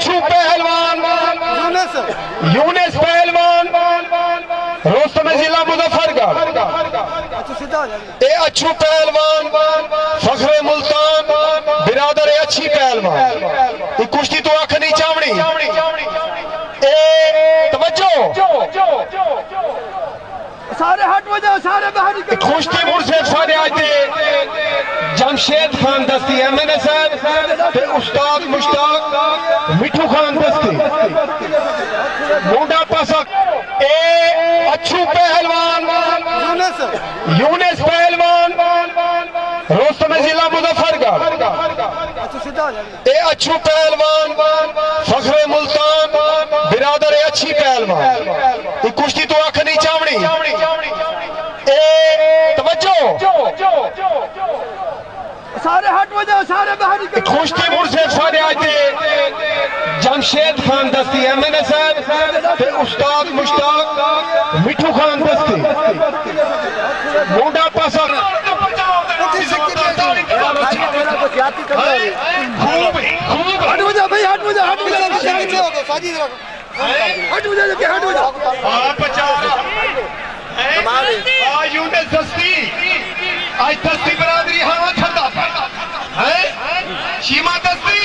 अच्छू पहलवान यूनिस पहलवान रोस्तम जिला मुजफ्फरगढ़। ए अच्छू पहलवान फखरे मुल्तान बिरादर अच्छी पहलवान ये कुश्ती तो आख नहीं चावनी। ए तवज्जो सारे हट वजह सारे बाहर कुश्ती मुर्से सारे आज जमशेद खान दस्ती एमएनए साहब ते उस्ताद मुश्ताक मिठू खान दस्ती मुंडा पासक। ए अच्छू पहलवान यूनिस पहलवान रोस्तम जिला मुजफ्फरगढ़। ए अच्छू पहलवान फखरे मुल्तान बिरादर अच्छी पहलवान ये कुश्ती तो आख नहीं चावनी। ए तवज्जो सारे हट वजह सारे बाहर कुश्ती मुर्से सारे आज जमशेद खान दस्ती एमएनए साहब ते उस्ताद मुश्ताक मिठू खान दस्ती मुंडा पासक। हट वजह भाई हट वजह हट वजह हट वजह हट वजह यूनिस दस्ती आज दस्ती बरादरी हाँ खड़ा है शीमा दस्ती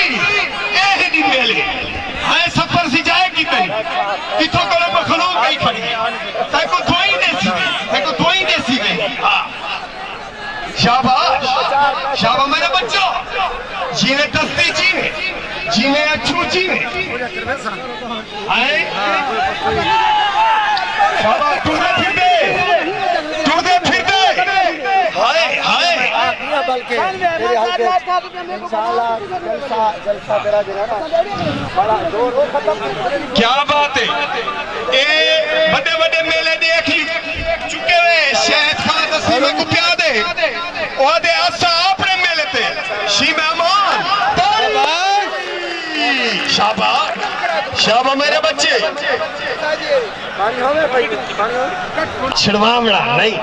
ए हिंदी मेले है सफर सी जाए की तरी किथों करो मखलूक कहीं खड़ी ताको दवाई देसी गई। हाँ शाबाश शाबाश मेरे बच्चों जीने दस्ती जीने अच्छू जीने शाबाश टूटे फिरते हाय हाय बल्कि क्या बात है। ए बड़े बड़े मेले देख चुके हुए शहद खान दस्ती में कुत्या दे ओदे असा अपने मेले ते शी मेहमान शाबाश शाबाश मेरे बच्चे छिड़वावड़ा नहीं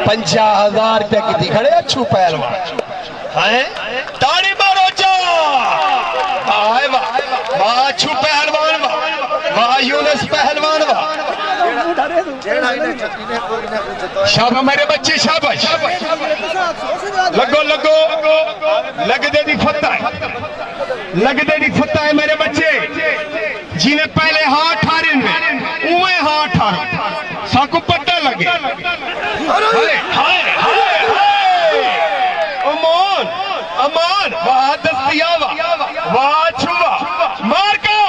50,000 रुपया की थी खड़े अच्छू पहलवान हैं ताड़ी मारो जा वाह वाह अच्छू पहलवान वाह यूनिस पहलवान वाह शाबाश मेरे बच्चे शाबाश लगो लगो लग दे दी फत्ता है मेरे बच्चे जिन्हें पहले हाथ ठारे उवे हाथ ठारो साको पता लगे। अमान अमान वाह दस्तिया वाह छुआ मार का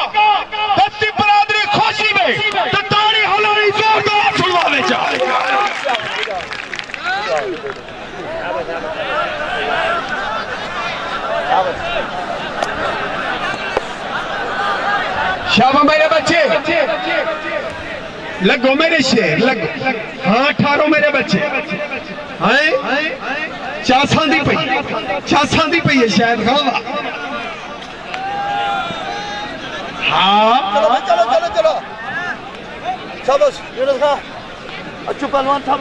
दस्ती बरादरी खुशी में तो ताड़ी हलारी जोरदार छुड़वावे जा। शाबाश मेरे बच्चे लगो मेरे शेर लगो हाँ ठारो मेरे बच्चे हैं चासांदी पई है शायद खावा। हाँ चलो चलो चलो शाबाश यूनुस खां अच्छू पहलवान साहब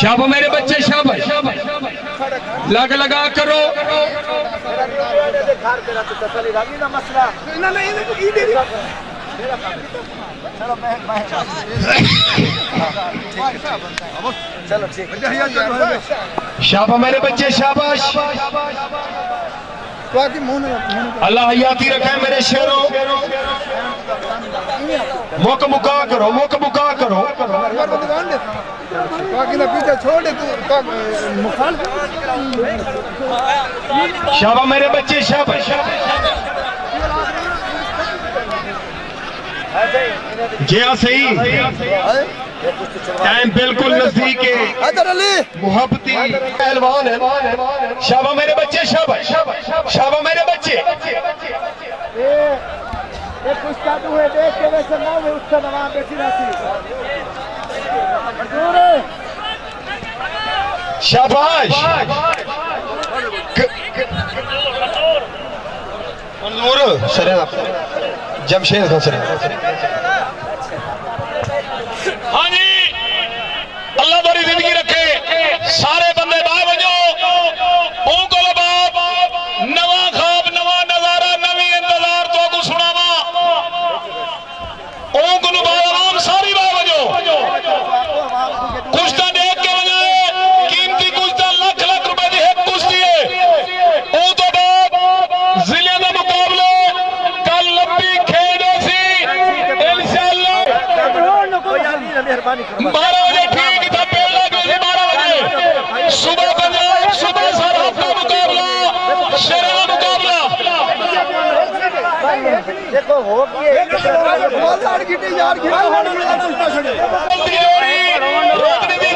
शाबाश मेरे बच्चे शाबाश लग लगा करो शाबाश मेरे बच्चे शाबाश अल्लाह हयाती रखे मेरे शेरों मुक मुका करो शाबाश मेरे बच्चे शाबाश जी सही टाइम बिल्कुल नजदीक है मुहब्बती पहलवान है। शाबाश मेरे बच्चे शाबाश शाबाश मेरे बच्चे शाबाश मंजूर सरे जमशेद खान सरे। हाँ जी अल्लाह बड़ी जिंदगी रखे सारे बंदे बाहर वजो नवा खान 12 बजे ठीक था पहला गोली 12 बजे सुबह पंजाब सुबह सरहद का मुकाबला शेरा मुकाबला देखो हो गया रोक दी